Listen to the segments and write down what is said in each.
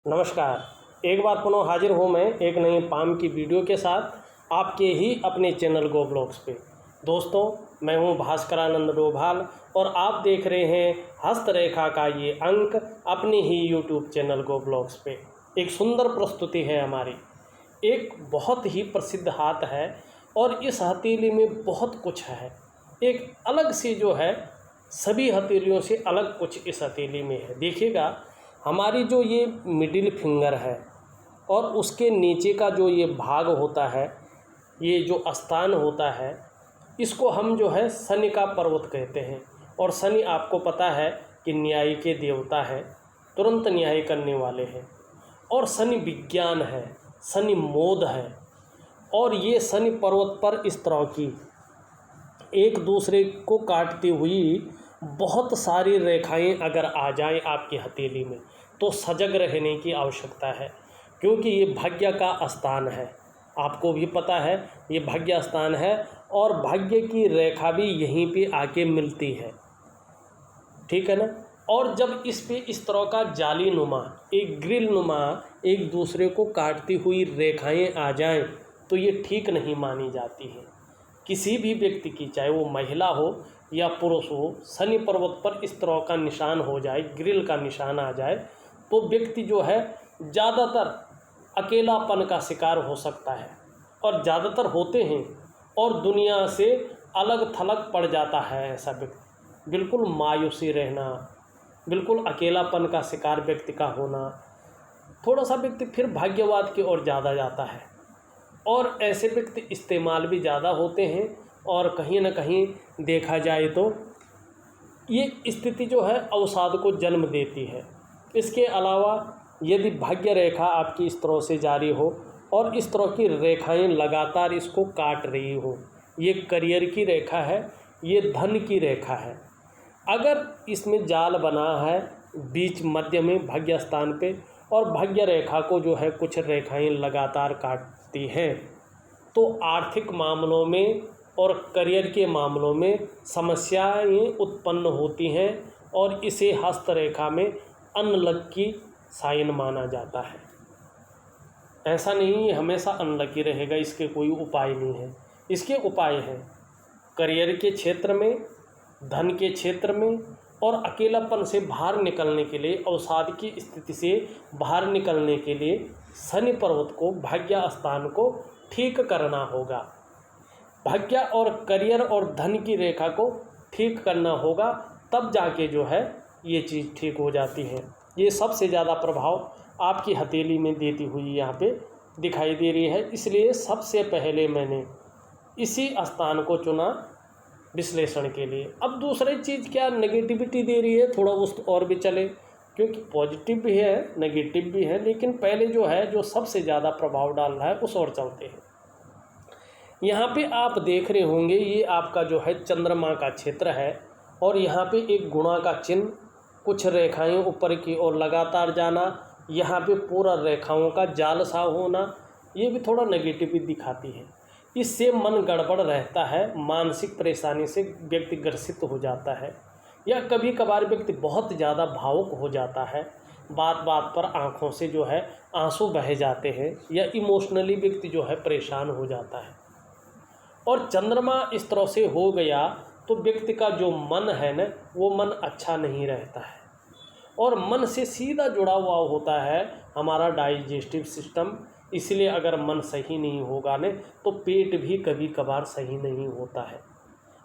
नमस्कार। एक बार पुनः हाजिर हूँ मैं एक नई पाम की वीडियो के साथ आपके ही अपने चैनल गो ब्लॉग्स पे। दोस्तों, मैं हूँ भास्करानंद डोभाल और आप देख रहे हैं हस्तरेखा का ये अंक अपने ही यूट्यूब चैनल गो ब्लॉग्स पे। एक सुंदर प्रस्तुति है हमारी। एक बहुत ही प्रसिद्ध हाथ है और इस हथेली में बहुत कुछ है। एक अलग सी जो है, सभी हथेलियों से अलग कुछ इस हथेली में है। देखिएगा, हमारी जो ये मिडिल फिंगर है और उसके नीचे का जो ये भाग होता है, ये जो स्थान होता है, इसको हम जो है शनि का पर्वत कहते हैं। और शनि आपको पता है कि न्याय के देवता है, तुरंत न्याय करने वाले हैं। और शनि विज्ञान है, शनि मोद है। और ये शनि पर्वत पर इस तरह की एक दूसरे को काटती हुई बहुत सारी रेखाएं अगर आ जाएं आपकी हथेली में, तो सजग रहने की आवश्यकता है, क्योंकि ये भाग्य का स्थान है। आपको भी पता है ये भाग्य स्थान है और भाग्य की रेखा भी यहीं पे आके मिलती है, ठीक है ना। और जब इस पे इस तरह का जाली नुमा, एक ग्रिल नुमा एक दूसरे को काटती हुई रेखाएं आ जाएं, तो ये ठीक नहीं मानी जाती हैं। किसी भी व्यक्ति की, चाहे वो महिला हो या पुरुष हो, शनि पर्वत पर इस तरह का निशान हो जाए, ग्रिल का निशान आ जाए, तो व्यक्ति जो है ज़्यादातर अकेलापन का शिकार हो सकता है और ज़्यादातर होते हैं और दुनिया से अलग थलग पड़ जाता है ऐसा व्यक्ति। बिल्कुल मायूसी रहना, बिल्कुल अकेलापन का शिकार व्यक्ति का होना, थोड़ा सा व्यक्ति फिर भाग्यवाद की ओर ज़्यादा जाता है। और ऐसे व्यक्ति इस्तेमाल भी ज़्यादा होते हैं और कहीं ना कहीं देखा जाए तो ये स्थिति जो है अवसाद को जन्म देती है। इसके अलावा यदि भाग्य रेखा आपकी इस तरह से जारी हो और इस तरह की रेखाएं लगातार इसको काट रही हो, ये करियर की रेखा है, ये धन की रेखा है। अगर इसमें जाल बना है बीच मध्य में भाग्य स्थान पे और भाग्य रेखा को जो है कुछ रेखाएं लगातार काटती हैं, तो आर्थिक मामलों में और करियर के मामलों में समस्याएं उत्पन्न होती हैं और इसे हस्तरेखा में अनलकी साइन माना जाता है। ऐसा नहीं हमेशा अनलकी रहेगा, इसके कोई उपाय नहीं है। इसके उपाय हैं करियर के क्षेत्र में, धन के क्षेत्र में और अकेलापन से बाहर निकलने के लिए, अवसाद की स्थिति से बाहर निकलने के लिए शनि पर्वत को, भाग्य स्थान को ठीक करना होगा। भाग्य और करियर और धन की रेखा को ठीक करना होगा, तब जाके जो है ये चीज़ ठीक हो जाती है। ये सबसे ज़्यादा प्रभाव आपकी हथेली में देती हुई यहाँ पे दिखाई दे रही है, इसलिए सबसे पहले मैंने इसी स्थान को चुना विश्लेषण के लिए। अब दूसरी चीज़ क्या नेगेटिविटी दे रही है, थोड़ा उस और भी चले, क्योंकि पॉजिटिव भी है नेगेटिव भी है, लेकिन पहले जो है जो सबसे ज़्यादा प्रभाव डाल रहा है उस ओर चलते हैं। यहाँ पे आप देख रहे होंगे ये आपका जो है चंद्रमा का क्षेत्र है और यहाँ पे एक गुणा का चिन्ह, कुछ रेखाएं ऊपर की ओर लगातार जाना, यहाँ पे पूरा रेखाओं का जाल सा होना, ये भी थोड़ा नेगेटिव दिखाती है। इससे मन गड़बड़ रहता है, मानसिक परेशानी से व्यक्ति ग्रसित हो जाता है या कभी कभार व्यक्ति बहुत ज़्यादा भावुक हो जाता है, बात बात पर आँखों से जो है आंसू बह जाते हैं या इमोशनली व्यक्ति जो है परेशान हो जाता है। और चंद्रमा इस तरह से हो गया तो व्यक्ति का जो मन है ना, वो मन अच्छा नहीं रहता है और मन से सीधा जुड़ा हुआ होता है हमारा डाइजेस्टिव सिस्टम। इसलिए अगर मन सही नहीं होगा ना, तो पेट भी कभी कभार सही नहीं होता है।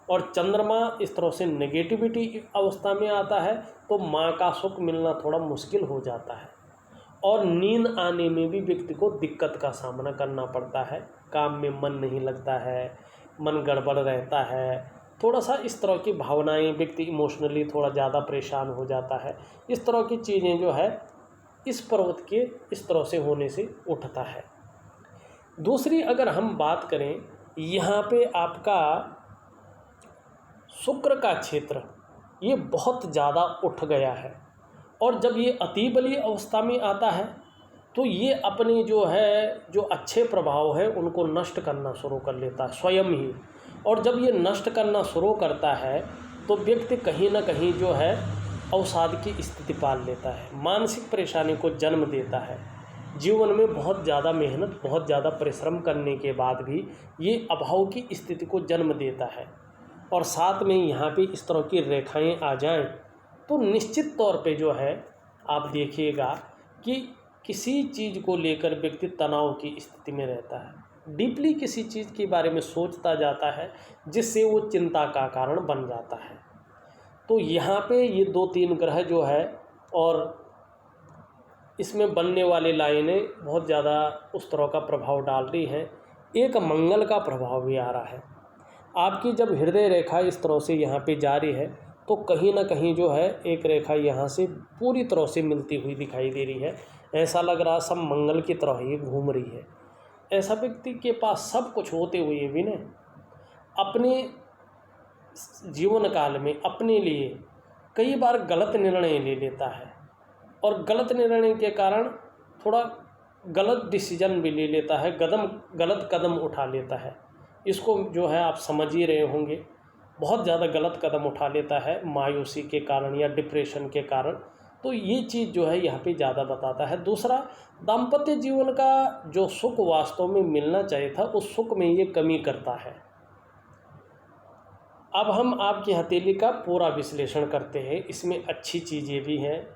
और चंद्रमा इस तरह से नेगेटिविटी अवस्था में आता है तो माँ का सुख मिलना थोड़ा मुश्किल हो जाता है और नींद आने में भी व्यक्ति को दिक्कत का सामना करना पड़ता है। काम में मन नहीं लगता है, मन गड़बड़ रहता है, थोड़ा सा इस तरह की भावनाएं, व्यक्ति इमोशनली थोड़ा ज़्यादा परेशान हो जाता है। इस तरह की चीज़ें जो है इस पर्वत के इस तरह से होने से उठता है। दूसरी अगर हम बात करें, यहाँ पे आपका शुक्र का क्षेत्र ये बहुत ज़्यादा उठ गया है और जब ये अति बली अवस्था में आता है तो ये अपने जो है जो अच्छे प्रभाव है उनको नष्ट करना शुरू कर लेता है स्वयं ही। और जब ये नष्ट करना शुरू करता है तो व्यक्ति कहीं ना कहीं जो है अवसाद की स्थिति पाल लेता है, मानसिक परेशानी को जन्म देता है। जीवन में बहुत ज़्यादा मेहनत, बहुत ज़्यादा परिश्रम करने के बाद भी ये अभाव की स्थिति को जन्म देता है। और साथ में यहाँ पे इस तरह की रेखाएं आ जाएं तो निश्चित तौर पे जो है आप देखिएगा कि किसी चीज़ को लेकर व्यक्ति तनाव की स्थिति में रहता है, डीपली किसी चीज़ के बारे में सोचता जाता है, जिससे वो चिंता का कारण बन जाता है। तो यहाँ पे ये 2-3 ग्रह जो है और इसमें बनने वाली लाइनें बहुत ज़्यादा उस तरह का प्रभाव डाल रही हैं। एक मंगल का प्रभाव भी आ रहा है। आपकी जब हृदय रेखा इस तरह से यहाँ पे जा रही है तो कहीं ना कहीं जो है एक रेखा यहाँ से पूरी तरह से मिलती हुई दिखाई दे रही है। ऐसा लग रहा सब मंगल की तरह ही घूम रही है। ऐसा व्यक्ति के पास सब कुछ होते हुए भी न अपने जीवन काल में अपने लिए कई बार गलत निर्णय ले लेता है और गलत निर्णय के कारण थोड़ा गलत डिसीजन भी ले लेता है, गलत कदम उठा लेता है। इसको जो है आप समझ ही रहे होंगे, बहुत ज़्यादा गलत कदम उठा लेता है मायूसी के कारण या डिप्रेशन के कारण। तो ये चीज़ जो है यहाँ पे ज़्यादा बताता है। दूसरा, दाम्पत्य जीवन का जो सुख वास्तव में मिलना चाहिए था उस सुख में ये कमी करता है। अब हम आपकी हथेली का पूरा विश्लेषण करते हैं। इसमें अच्छी चीज़ें भी हैं,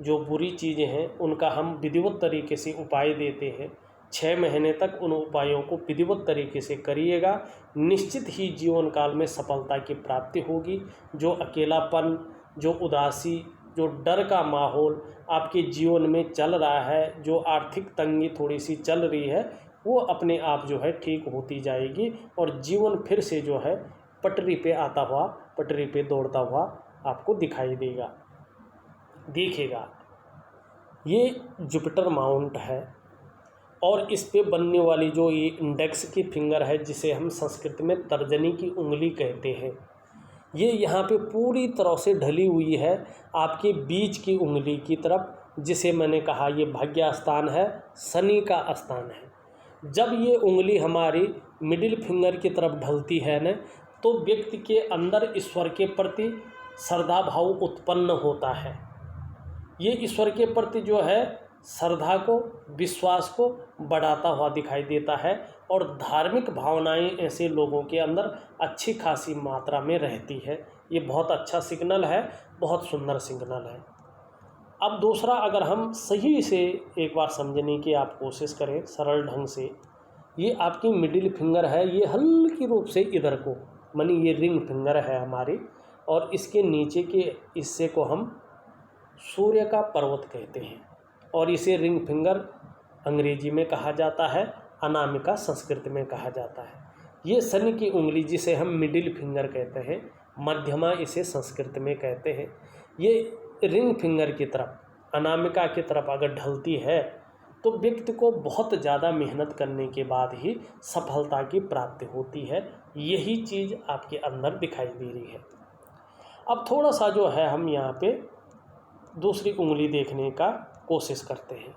जो बुरी चीज़ें हैं उनका हम विधिवत तरीके से उपाय देते हैं। 6 महीने तक उन उपायों को विधिवत तरीके से करिएगा, निश्चित ही जीवन काल में सफलता की प्राप्ति होगी। जो अकेलापन, जो उदासी, जो डर का माहौल आपके जीवन में चल रहा है, जो आर्थिक तंगी थोड़ी सी चल रही है, वो अपने आप जो है ठीक होती जाएगी और जीवन फिर से जो है पटरी पे आता हुआ, पटरी पे दौड़ता हुआ आपको दिखाई देगा। देखिएगा, ये जुपिटर माउंट है और इस पे बनने वाली जो ये इंडेक्स की फिंगर है, जिसे हम संस्कृत में तर्जनी की उंगली कहते हैं, ये यहाँ पे पूरी तरह से ढली हुई है आपके बीच की उंगली की तरफ, जिसे मैंने कहा ये भाग्य स्थान है, शनि का स्थान है। जब ये उंगली हमारी मिडिल फिंगर की तरफ ढलती है न, तो व्यक्ति के अंदर ईश्वर के प्रति श्रद्धा भाव उत्पन्न होता है। ये ईश्वर के प्रति जो है श्रद्धा को, विश्वास को बढ़ाता हुआ दिखाई देता है और धार्मिक भावनाएं ऐसे लोगों के अंदर अच्छी खासी मात्रा में रहती है। ये बहुत अच्छा सिग्नल है, बहुत सुंदर सिग्नल है। अब दूसरा, अगर हम सही से एक बार समझने की आप कोशिश करें सरल ढंग से, ये आपकी मिडिल फिंगर है, ये हल्की रूप से इधर को, मानी ये रिंग फिंगर है हमारी, और इसके नीचे के हिस्से को हम सूर्य का पर्वत कहते हैं और इसे रिंग फिंगर अंग्रेजी में कहा जाता है, अनामिका संस्कृत में कहा जाता है। ये शनि की उंगली जिसे हम मिडिल फिंगर कहते हैं, मध्यमा इसे संस्कृत में कहते हैं, ये रिंग फिंगर की तरफ, अनामिका की तरफ अगर ढलती है तो व्यक्ति को बहुत ज़्यादा मेहनत करने के बाद ही सफलता की प्राप्ति होती है। यही चीज़ आपके अंदर दिखाई दे रही है। अब थोड़ा सा जो है हम यहाँ पे दूसरी उंगली देखने का कोशिश करते हैं।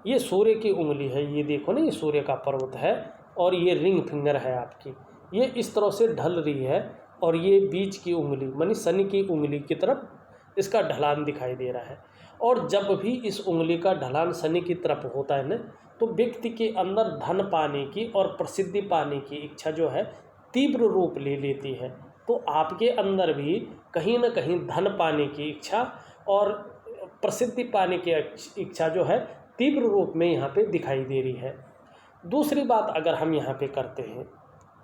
ये सूर्य की उंगली है, ये देखो ना, ये सूर्य का पर्वत है और ये रिंग फिंगर है आपकी, ये इस तरह से ढल रही है और ये बीच की उंगली मानी शनि की उंगली की तरफ इसका ढलान दिखाई दे रहा है। और जब भी इस उंगली का ढलान शनि की तरफ होता है ना, तो व्यक्ति के अंदर धन पाने की और प्रसिद्धि पाने की इच्छा जो है तीव्र रूप ले लेती है। तो आपके अंदर भी कहीं ना कहीं धन पाने की इच्छा और प्रसिद्धि पाने की इच्छा जो है तीव्र रूप में यहाँ पे दिखाई दे रही है। दूसरी बात अगर हम यहाँ पे करते हैं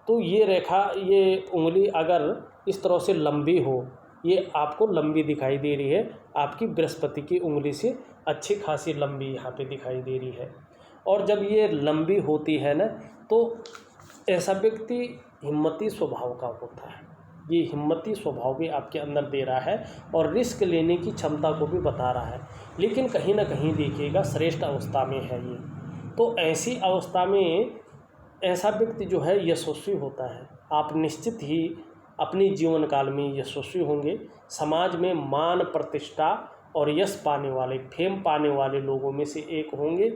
तो ये रेखा, ये उंगली अगर इस तरह से लंबी हो, ये आपको लंबी दिखाई दे रही है, आपकी बृहस्पति की उंगली से अच्छी खासी लंबी यहाँ पे दिखाई दे रही है। और जब ये लंबी होती है ना, तो ऐसा व्यक्ति हिम्मती स्वभाव का होता है। ये हिम्मती स्वभाव भी आपके अंदर दे रहा है और रिस्क लेने की क्षमता को भी बता रहा है, लेकिन कहीं ना कहीं देखिएगा श्रेष्ठ अवस्था में है ये। तो ऐसी अवस्था में ऐसा व्यक्ति जो है यशस्वी होता है। आप निश्चित ही अपने जीवन काल में यशस्वी होंगे, समाज में मान प्रतिष्ठा और यश पाने वाले, फेम पाने वाले लोगों में से एक होंगे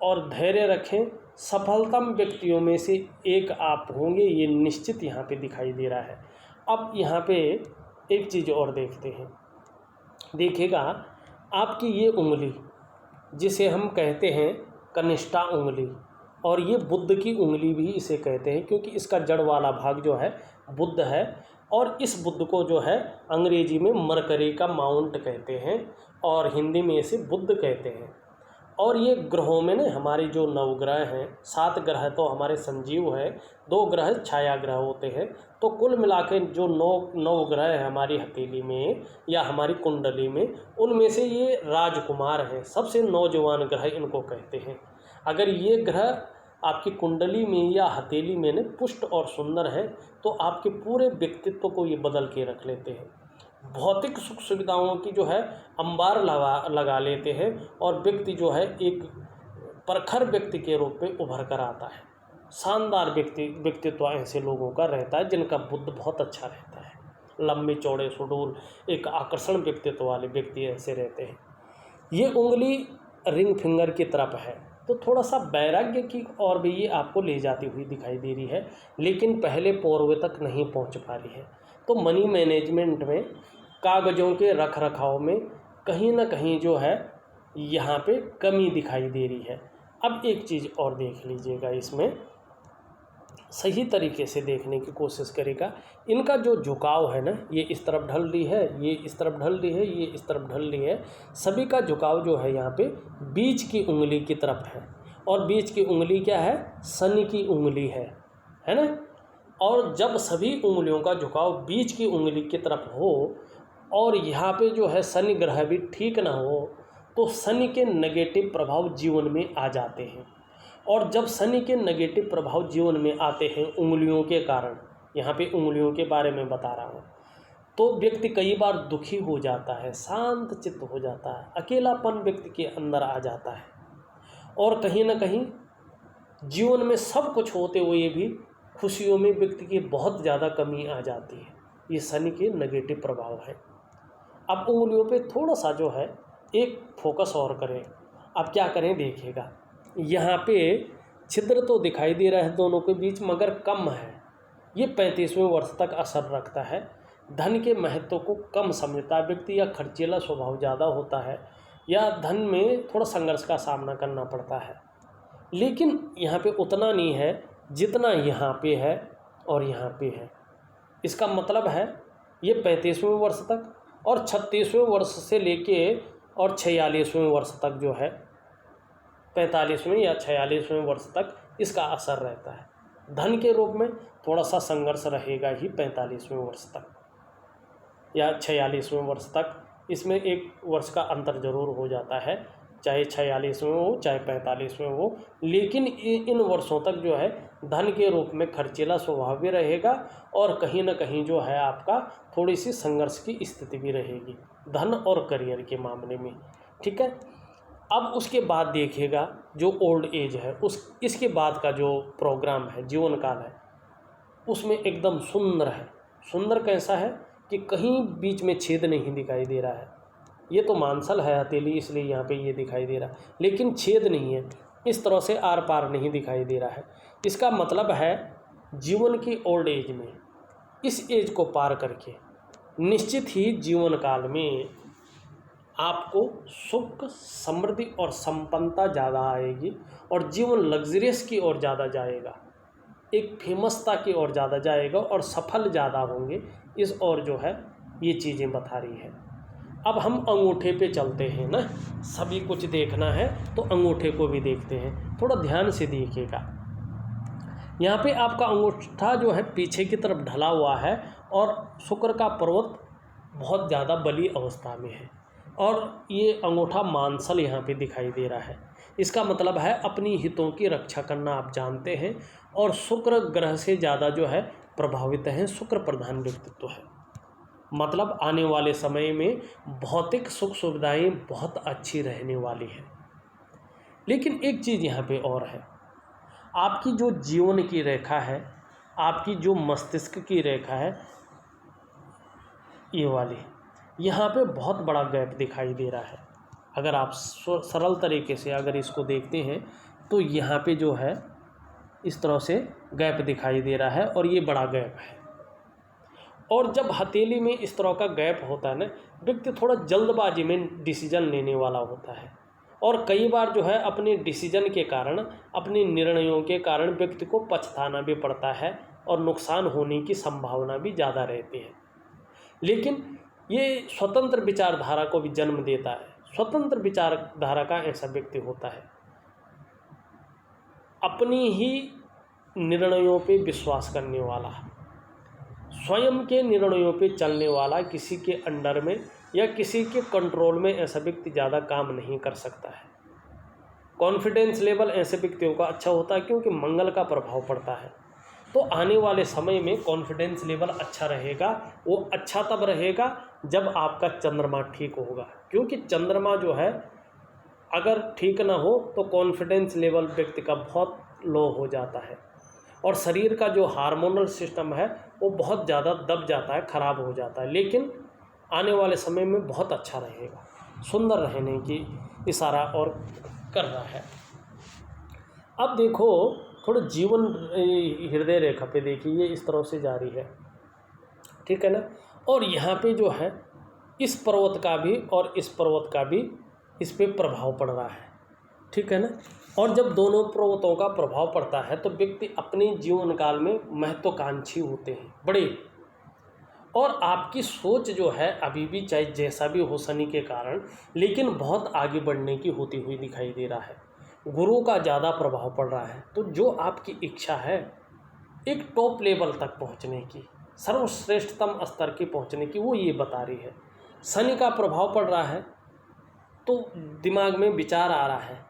और धैर्य रखें, सफलतम व्यक्तियों में से एक आप होंगे, ये निश्चित यहाँ पे दिखाई दे रहा है। अब यहाँ पे एक चीज़ और देखते हैं। देखिएगा, आपकी ये उंगली जिसे हम कहते हैं कनिष्ठा उंगली, और ये बुद्ध की उंगली भी इसे कहते हैं, क्योंकि इसका जड़ वाला भाग जो है बुद्ध है। और इस बुद्ध को जो है अंग्रेजी में मरकरी का माउंट कहते हैं और हिंदी में इसे बुद्ध कहते हैं। और ये ग्रहों में ना हमारे जो नवग्रह हैं, 7 ग्रह तो हमारे संजीव हैं, 2 ग्रह छाया ग्रह होते हैं। तो कुल मिला के जो 9 ग्रह हैं हमारी हथेली में या हमारी कुंडली में, उनमें से ये राजकुमार हैं, सबसे नौजवान ग्रह इनको कहते हैं। अगर ये ग्रह आपकी कुंडली में या हथेली में ने पुष्ट और सुंदर है तो आपके पूरे व्यक्तित्व को ये बदल के रख लेते हैं। भौतिक सुख सुविधाओं की जो है अंबार लगा लेते हैं और व्यक्ति जो है एक प्रखर व्यक्ति के रूप में उभर कर आता है। शानदार व्यक्तित्व ऐसे लोगों का रहता है जिनका बुद्ध बहुत अच्छा रहता है। लंबे चौड़े सुडौल एक आकर्षण व्यक्तित्व वाले व्यक्ति ऐसे रहते हैं। ये उंगली रिंग फिंगर की तरफ है तो थोड़ा सा वैराग्य की और भी ये आपको ले जाती हुई दिखाई दे रही है, लेकिन पहले पौरवे तक नहीं पहुंच पा रही है। तो मनी मैनेजमेंट में, कागज़ों के रख रखाव में कहीं ना कहीं जो है यहाँ पे कमी दिखाई दे रही है। अब एक चीज़ और देख लीजिएगा, इसमें सही तरीके से देखने की कोशिश करेगा। इनका जो झुकाव है ना, ये इस तरफ ढल रही है, ये इस तरफ ढल रही है, ये इस तरफ ढल रही है, सभी का झुकाव जो है यहाँ पे बीच की उंगली की तरफ है। और बीच की उंगली क्या है? शनि की उंगली है ना। और जब सभी उंगलियों का झुकाव बीच की उंगली की तरफ हो और यहाँ पे जो है शनि ग्रह भी ठीक ना हो, तो शनि के नेगेटिव प्रभाव जीवन में आ जाते हैं। और जब शनि के नेगेटिव प्रभाव जीवन में आते हैं उंगलियों के कारण, यहाँ पे उंगलियों के बारे में बता रहा हूँ, तो व्यक्ति कई बार दुखी हो जाता है, शांत चित्त हो जाता है, अकेलापन व्यक्ति के अंदर आ जाता है और कहीं ना कहीं जीवन में सब कुछ होते हुए भी खुशियों में व्यक्ति की बहुत ज़्यादा कमी आ जाती है। ये शनि के नेगेटिव प्रभाव है। अब उंगलियों पे थोड़ा सा जो है एक फोकस और करें। अब क्या करें देखिएगा, यहाँ पे छिद्र तो दिखाई दे रहा है दोनों के बीच, मगर कम है। ये 35वें वर्ष तक असर रखता है। धन के महत्व को कम समझता है व्यक्ति, या खर्चीला स्वभाव ज़्यादा होता है, या धन में थोड़ा संघर्ष का सामना करना पड़ता है। लेकिन यहाँ पे उतना नहीं है जितना यहाँ पे है और यहाँ पे है। इसका मतलब है ये 35वें वर्ष तक और 36वें वर्ष से लेके और 46वें वर्ष तक जो है, 45वें या 46वें वर्ष तक इसका असर रहता है। धन के रूप में थोड़ा सा संघर्ष रहेगा ही 45वें वर्ष तक या 46वें वर्ष तक। इसमें 1 वर्ष का अंतर जरूर हो जाता है, चाहे 46वें हो चाहे 45वें हो। लेकिन इन वर्षों तक जो है धन के रूप में खर्चीला स्वभाव भी रहेगा और कहीं ना कहीं जो है आपका थोड़ी सी संघर्ष की स्थिति भी रहेगी धन और करियर के मामले में। ठीक है। अब उसके बाद देखिएगा जो ओल्ड एज है, इसके बाद का जो प्रोग्राम है, जीवन काल है, उसमें एकदम सुंदर है। सुंदर कैसा है कि कहीं बीच में छेद नहीं दिखाई दे रहा है। ये तो मांसल है हथेली, इसलिए यहाँ पे ये दिखाई दे रहा है, लेकिन छेद नहीं है, इस तरह से आर पार नहीं दिखाई दे रहा है। इसका मतलब है जीवन की ओल्ड एज में, इस एज को पार करके निश्चित ही जीवन काल में आपको सुख, समृद्धि और संपन्नता ज़्यादा आएगी और जीवन लग्जरियस की ओर ज़्यादा जाएगा, एक फेमसता की ओर ज़्यादा जाएगा और सफल ज़्यादा होंगे। इस ओर जो है ये चीज़ें बता रही है। अब हम अंगूठे पे चलते हैं ना, सभी कुछ देखना है तो अंगूठे को भी देखते हैं। थोड़ा ध्यान से देखिएगा, यहाँ पे आपका अंगूठा जो है पीछे की तरफ ढला हुआ है और शुक्र का पर्वत बहुत ज़्यादा बली अवस्था में है और ये अंगूठा मांसल यहाँ पे दिखाई दे रहा है। इसका मतलब है अपनी हितों की रक्षा करना आप जानते हैं और शुक्र ग्रह से ज़्यादा जो है प्रभावित हैं, शुक्र प्रधान व्यक्तित्व है। मतलब आने वाले समय में भौतिक सुख सुविधाएं बहुत अच्छी रहने वाली हैं। लेकिन एक चीज़ यहाँ पे और है, आपकी जो जीवन की रेखा है, आपकी जो मस्तिष्क की रेखा है, ये वाली, यहाँ पे बहुत बड़ा गैप दिखाई दे रहा है। अगर आप सरल तरीके से अगर इसको देखते हैं तो यहाँ पे जो है इस तरह से गैप दिखाई दे रहा है और ये बड़ा गैप है। और जब हथेली में इस तरह का गैप होता है ना, व्यक्ति थोड़ा जल्दबाजी में डिसीजन लेने वाला होता है और कई बार जो है अपने डिसीजन के कारण, अपने निर्णयों के कारण व्यक्ति को पछताना भी पड़ता है और नुकसान होने की संभावना भी ज़्यादा रहती है। लेकिन ये स्वतंत्र विचारधारा को भी जन्म देता है। स्वतंत्र विचारधारा का ऐसा व्यक्ति होता है अपनी ही निर्णयों पे विश्वास करने वाला, स्वयं के निर्णयों पे चलने वाला, किसी के अंडर में या किसी के कंट्रोल में ऐसा व्यक्ति ज़्यादा काम नहीं कर सकता है। कॉन्फिडेंस लेवल ऐसे व्यक्तियों का अच्छा होता है क्योंकि मंगल का प्रभाव पड़ता है। तो आने वाले समय में कॉन्फिडेंस लेवल अच्छा रहेगा। वो अच्छा तब रहेगा जब आपका चंद्रमा ठीक होगा, क्योंकि चंद्रमा जो है अगर ठीक ना हो तो कॉन्फिडेंस लेवल व्यक्ति का बहुत लो हो जाता है और शरीर का जो हार्मोनल सिस्टम है वो बहुत ज़्यादा दब जाता है, ख़राब हो जाता है। लेकिन आने वाले समय में बहुत अच्छा रहेगा, सुंदर रहने की इशारा और कर रहा है। अब देखो थोड़ा जीवन हृदय रेखा पे देखिए, ये इस तरह से जारी है, ठीक है ना। और यहाँ पे जो है इस पर्वत का भी और इस पर्वत का भी इस पे प्रभाव पड़ रहा है, ठीक है ना। और जब दोनों पर्वतों का प्रभाव पड़ता है तो व्यक्ति अपने जीवन काल में महत्वाकांक्षी होते हैं बड़े, और आपकी सोच जो है अभी भी चाहे जैसा भी हो शनि के कारण, लेकिन बहुत आगे बढ़ने की होती हुई दिखाई दे रहा है। गुरु का ज़्यादा प्रभाव पड़ रहा है। तो जो आपकी इच्छा है एक टॉप लेवल तक पहुंचने की, सर्वश्रेष्ठतम स्तर की पहुंचने की, वो ये बता रही है। शनि का प्रभाव पड़ रहा है तो दिमाग में विचार आ रहा है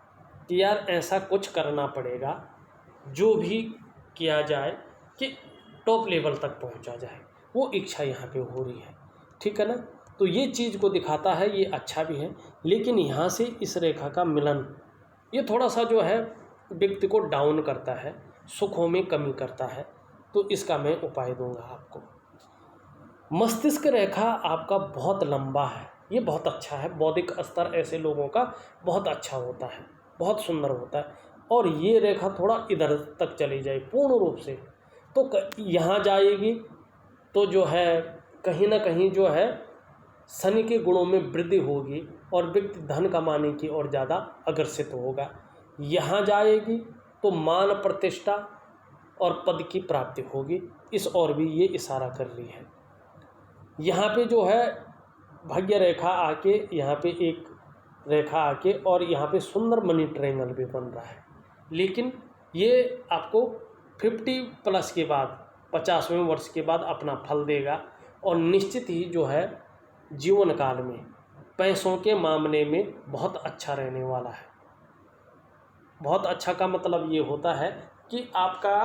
कि यार ऐसा कुछ करना पड़ेगा जो भी किया जाए कि टॉप लेवल तक पहुंचा जाए, वो इच्छा यहाँ पे हो रही है, ठीक है ना। तो ये चीज़ को दिखाता है, ये अच्छा भी है। लेकिन यहाँ से इस रेखा का मिलन ये थोड़ा सा जो है व्यक्ति को डाउन करता है, सुखों में कमी करता है। तो इसका मैं उपाय दूंगा आपको। मस्तिष्क रेखा आपका बहुत लंबा है, ये बहुत अच्छा है। बौद्धिक स्तर ऐसे लोगों का बहुत अच्छा होता है, बहुत सुंदर होता है। और ये रेखा थोड़ा इधर तक चली जाए पूर्ण रूप से तो यहाँ जाएगी तो जो है कहीं ना कहीं जो है शनि के गुणों में वृद्धि होगी और व्यक्ति धन कमाने की ओर ज़्यादा अग्रसित होगा। यहाँ जाएगी तो मान प्रतिष्ठा और पद की प्राप्ति होगी, इस ओर भी ये इशारा कर रही है। यहाँ पे जो है भाग्य रेखा आके यहाँ पे एक रेखा आके और यहाँ पे सुंदर मनी ट्रायंगल भी बन रहा है। लेकिन ये आपको 50+ के बाद, 50वें वर्ष के बाद अपना फल देगा और निश्चित ही जो है जीवन काल में पैसों के मामले में बहुत अच्छा रहने वाला है। बहुत अच्छा का मतलब ये होता है कि आपका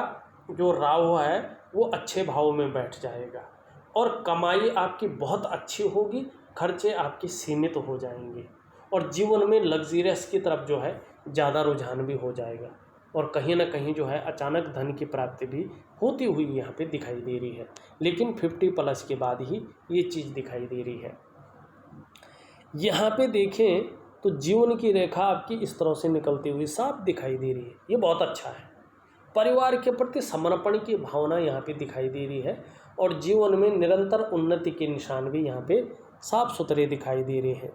जो राहु है वो अच्छे भाव में बैठ जाएगा और कमाई आपकी बहुत अच्छी होगी, खर्चे आपके सीमित हो जाएंगे और जीवन में लग्जरियस की तरफ जो है ज़्यादा रुझान भी हो जाएगा और कहीं ना कहीं जो है अचानक धन की प्राप्ति भी होती हुई यहाँ पे दिखाई दे रही है। लेकिन 50+ के बाद ही ये चीज़ दिखाई दे रही है। यहाँ पे देखें तो जीवन की रेखा आपकी इस तरह से निकलती हुई साफ दिखाई दे रही है, ये बहुत अच्छा है। परिवार के प्रति समर्पण की भावना यहाँ पे दिखाई दे रही है और जीवन में निरंतर उन्नति के निशान भी यहाँ पे साफ सुथरे दिखाई दे रहे हैं।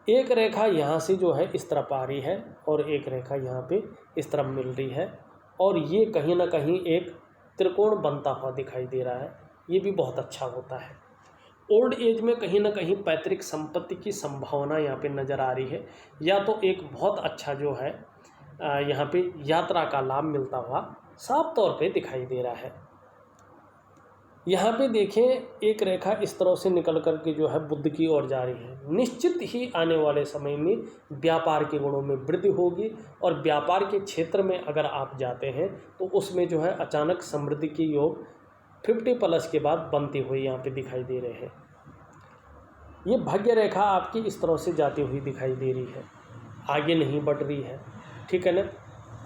एक रेखा यहाँ से जो है इस तरफ आ रही है और एक रेखा यहाँ पे इस तरफ मिल रही है और ये कहीं ना कहीं एक त्रिकोण बनता हुआ दिखाई दे रहा है, ये भी बहुत अच्छा होता है। ओल्ड एज में कहीं ना कहीं पैतृक संपत्ति की संभावना यहाँ पे नज़र आ रही है, या तो एक बहुत अच्छा जो है यहाँ पे यात्रा का लाभ मिलता हुआ साफ तौर पे दिखाई दे रहा है। यहाँ पे देखें एक रेखा इस तरह से निकल कर के जो है बुध की ओर जा रही है। निश्चित ही आने वाले समय में व्यापार के गुणों में वृद्धि होगी और व्यापार के क्षेत्र में अगर आप जाते हैं तो उसमें जो है अचानक समृद्धि के योग 50+ के बाद बनती हुई यहाँ पे दिखाई दे रहे हैं। ये भाग्य रेखा आपकी इस तरह से जाती हुई दिखाई दे रही है, आगे नहीं बढ़ रही है, ठीक है ना।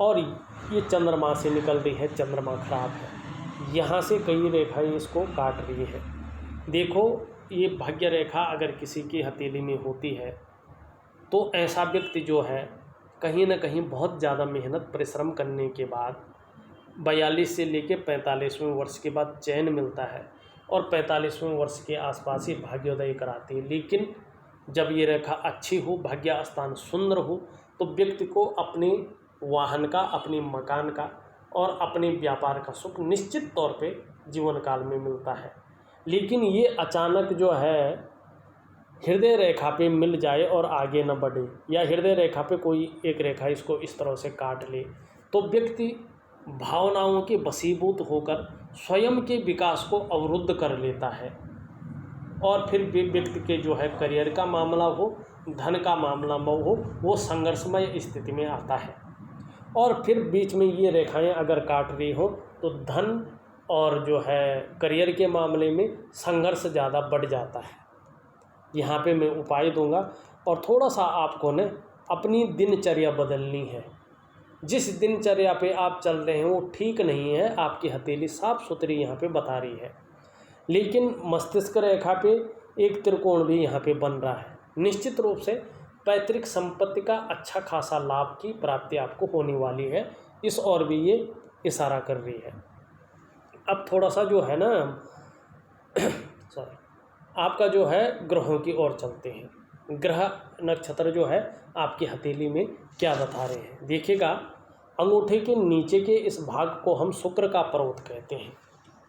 और ये चंद्रमा से निकल रही है, चंद्रमा खराब है, यहाँ से कई रेखाएं इसको काट रही है। देखो ये भाग्य रेखा अगर किसी की हथेली में होती है तो ऐसा व्यक्ति जो है कहीं ना कहीं बहुत ज़्यादा मेहनत परिश्रम करने के बाद 42 से लेकर 45वें वर्ष के बाद चैन मिलता है और 45वें वर्ष के आसपास ही भाग्योदय कराती है। लेकिन जब ये रेखा अच्छी हो, भाग्य स्थान सुंदर हो, तो व्यक्ति को अपने वाहन का, अपने मकान का और अपने व्यापार का सुख निश्चित तौर पे जीवन काल में मिलता है। लेकिन ये अचानक जो है हृदय रेखा पे मिल जाए और आगे न बढ़े, या हृदय रेखा पे कोई एक रेखा इसको इस तरह से काट ले, तो व्यक्ति भावनाओं के वशीभूत होकर स्वयं के विकास को अवरुद्ध कर लेता है। और फिर व्यक्ति के जो है करियर का मामला हो, धन का मामला हो, वो संघर्षमय स्थिति में आता है। और फिर बीच में ये रेखाएं अगर काट रही हो तो धन और जो है करियर के मामले में संघर्ष ज़्यादा बढ़ जाता है। यहाँ पे मैं उपाय दूंगा, और थोड़ा सा आपको न अपनी दिनचर्या बदलनी है। जिस दिनचर्या पे आप चल रहे हैं वो ठीक नहीं है, आपकी हथेली साफ सुथरी यहाँ पे बता रही है, लेकिन मस्तिष्क रेखा पे एक त्रिकोण भी यहाँ पे बन रहा है। निश्चित रूप से पैतृक संपत्ति का अच्छा खासा लाभ की प्राप्ति आपको होने वाली है, इस ओर भी ये इशारा कर रही है। अब थोड़ा सा जो है ना सॉरी, आपका जो है ग्रहों की ओर चलते हैं। ग्रह नक्षत्र जो है आपकी हथेली में क्या बता रहे हैं, देखिएगा। अंगूठे के नीचे के इस भाग को हम शुक्र का पर्वत कहते हैं।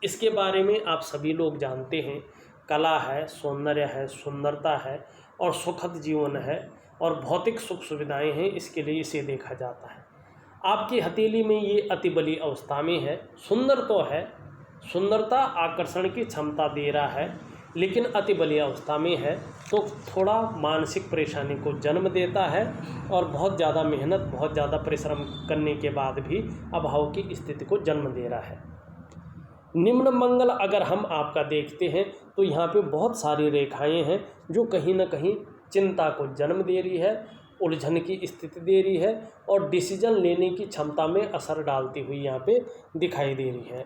इसके बारे में आप सभी लोग जानते हैं, कला है, सौंदर्य है, सुंदरता है और सुखद जीवन है और भौतिक सुख सुविधाएं हैं, इसके लिए इसे देखा जाता है। आपकी हथेली में ये अति बली अवस्था में है। सुंदर तो है, सुंदरता आकर्षण की क्षमता दे रहा है, लेकिन अति बली अवस्था में है तो थोड़ा मानसिक परेशानी को जन्म देता है और बहुत ज़्यादा मेहनत, बहुत ज़्यादा परिश्रम करने के बाद भी अभाव की स्थिति को जन्म दे रहा है। निम्न मंगल अगर हम आपका देखते हैं तो यहाँ पे बहुत सारी रेखाएं हैं जो कहीं ना कहीं चिंता को जन्म दे रही है, उलझन की स्थिति दे रही है और डिसीजन लेने की क्षमता में असर डालती हुई यहाँ पे दिखाई दे रही है।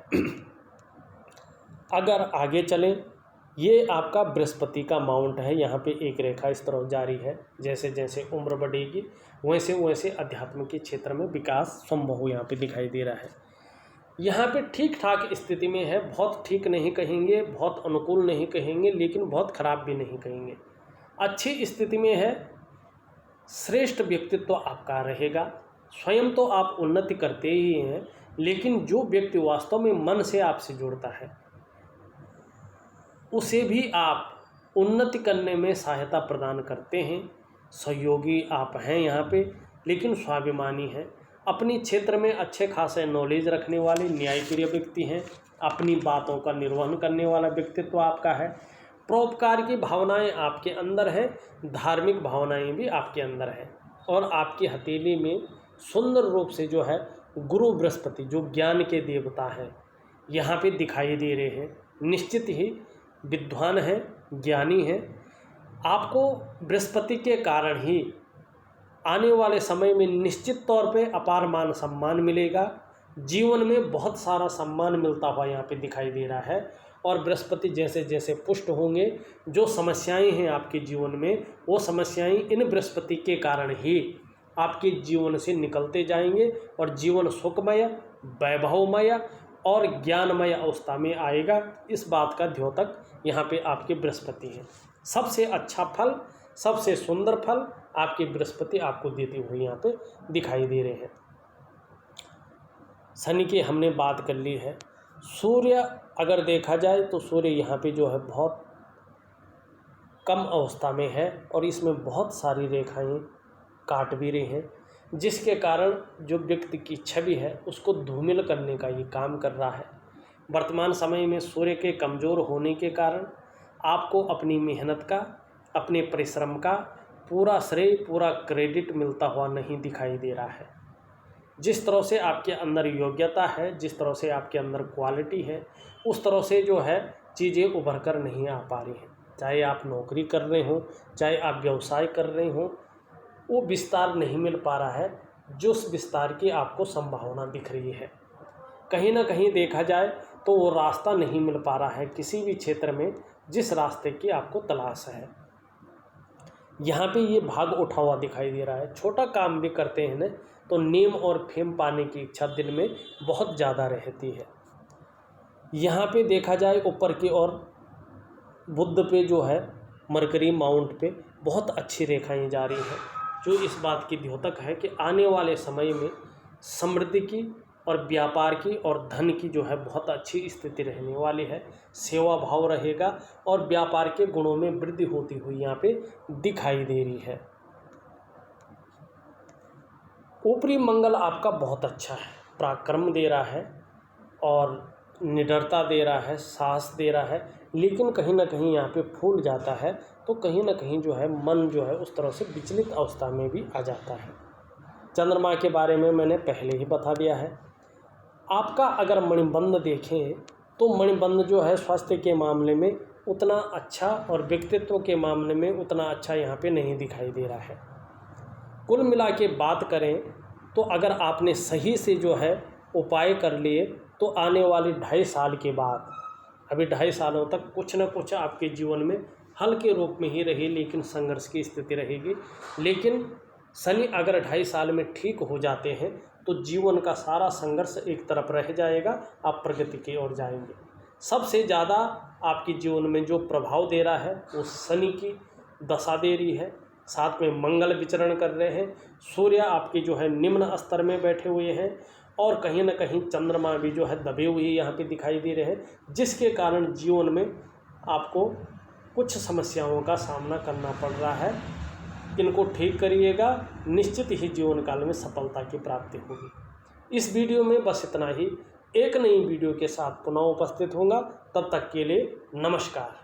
अगर आगे चलें, ये आपका बृहस्पति का माउंट है। यहाँ पे एक रेखा इस तरह जारी है। जैसे जैसे उम्र बढ़ेगी वैसे वैसे अध्यात्म के क्षेत्र में विकास संभव यहाँ पे दिखाई दे रहा है। यहाँ पे ठीक ठाक स्थिति में है, बहुत ठीक नहीं कहेंगे, बहुत अनुकूल नहीं कहेंगे, लेकिन बहुत खराब भी नहीं कहेंगे। अच्छी स्थिति में है। श्रेष्ठ व्यक्तित्व आपका रहेगा। स्वयं तो आप उन्नति करते ही हैं, लेकिन जो व्यक्ति वास्तव में मन से आपसे जुड़ता है उसे भी आप उन्नति करने में सहायता प्रदान करते हैं। सहयोगी आप हैं यहाँ पे, लेकिन स्वाभिमानी हैं। अपनी क्षेत्र में अच्छे खासे नॉलेज रखने वाले न्यायप्रिय व्यक्ति हैं। अपनी बातों का निर्वहन करने वाला व्यक्तित्व आपका है। परोपकार की भावनाएं आपके अंदर हैं, धार्मिक भावनाएं भी आपके अंदर हैं। और आपकी हथेली में सुंदर रूप से जो है गुरु बृहस्पति, जो ज्ञान के देवता हैं, यहाँ पे दिखाई दे रहे हैं। निश्चित ही विद्वान हैं, ज्ञानी हैं। आपको बृहस्पति के कारण ही आने वाले समय में निश्चित तौर पे अपार मान सम्मान मिलेगा। जीवन में बहुत सारा सम्मान मिलता हुआ यहाँ पे दिखाई दे रहा है। और बृहस्पति जैसे जैसे पुष्ट होंगे, जो समस्याएं हैं आपके जीवन में, वो समस्याएं इन बृहस्पति के कारण ही आपके जीवन से निकलते जाएंगे और जीवन सुखमय, वैभवमय और ज्ञानमय अवस्था में आएगा। इस बात का द्योतक यहाँ पे आपके बृहस्पति हैं। सबसे अच्छा फल, सबसे सुंदर फल आपके बृहस्पति आपको देते हुए यहाँ पे दिखाई दे रहे हैं। शनि की हमने बात कर ली है। सूर्य अगर देखा जाए तो सूर्य यहाँ पे जो है बहुत कम अवस्था में है और इसमें बहुत सारी रेखाएं काट भी रही हैं, जिसके कारण जो व्यक्ति की छवि है उसको धूमिल करने का ये काम कर रहा है। वर्तमान समय में सूर्य के कमज़ोर होने के कारण आपको अपनी मेहनत का, अपने परिश्रम का पूरा श्रेय, पूरा क्रेडिट मिलता हुआ नहीं दिखाई दे रहा है। जिस तरह से आपके अंदर योग्यता है, जिस तरह से आपके अंदर क्वालिटी है, उस तरह से जो है चीज़ें उभर कर नहीं आ पा रही हैं। चाहे आप नौकरी कर रहे हो, चाहे आप व्यवसाय कर रहे हो, वो विस्तार नहीं मिल पा रहा है जो उस विस्तार की आपको संभावना दिख रही है। कहीं ना कहीं देखा जाए तो वो रास्ता नहीं मिल पा रहा है किसी भी क्षेत्र में जिस रास्ते की आपको तलाश है। यहाँ पे ये भाग उठा हुआ दिखाई दे रहा है। छोटा काम भी करते हैं ना तो नेम और फेम पाने की इच्छा दिल में बहुत ज़्यादा रहती है। यहाँ पे देखा जाए ऊपर की ओर बुध पे जो है मरकरी माउंट पे बहुत अच्छी रेखाएं जा रही हैं, जो इस बात की द्योतक है कि आने वाले समय में समृद्धि की और व्यापार की और धन की जो है बहुत अच्छी स्थिति रहने वाली है। सेवा भाव रहेगा और व्यापार के गुणों में वृद्धि होती हुई यहाँ पे दिखाई दे रही है। ऊपरी मंगल आपका बहुत अच्छा है, पराक्रम दे रहा है और निडरता दे रहा है, साहस दे रहा है, लेकिन कहीं ना कहीं यहाँ पे फूल जाता है तो कहीं ना कहीं जो है मन जो है उस तरह से विचलित अवस्था में भी आ जाता है। चंद्रमा के बारे में मैंने पहले ही बता दिया है। आपका अगर मणिबंध देखें तो मणिबंध जो है स्वास्थ्य के मामले में उतना अच्छा और व्यक्तित्व के मामले में उतना अच्छा यहाँ पे नहीं दिखाई दे रहा है। कुल मिला के बात करें तो अगर आपने सही से जो है उपाय कर लिए तो आने वाली 2.5 साल के बाद, अभी 2.5 सालों तक कुछ न कुछ आपके जीवन में हल्के रूप में ही रही लेकिन संघर्ष की स्थिति रहेगी। लेकिन शनि अगर 2.5 साल में ठीक हो जाते हैं तो जीवन का सारा संघर्ष एक तरफ रह जाएगा, आप प्रगति की ओर जाएंगे। सबसे ज़्यादा आपके जीवन में जो प्रभाव दे रहा है वो शनि की दशा दे रही है, साथ में मंगल विचरण कर रहे हैं, सूर्य आपके जो है निम्न स्तर में बैठे हुए हैं और कहीं ना कहीं चंद्रमा भी जो है दबे हुए यहाँ पे दिखाई दे रहे हैं, जिसके कारण जीवन में आपको कुछ समस्याओं का सामना करना पड़ रहा है। इनको ठीक करिएगा, निश्चित ही जीवन काल में सफलता की प्राप्ति होगी। इस वीडियो में बस इतना ही। एक नई वीडियो के साथ पुनः उपस्थित होऊंगा, तब तक के लिए नमस्कार।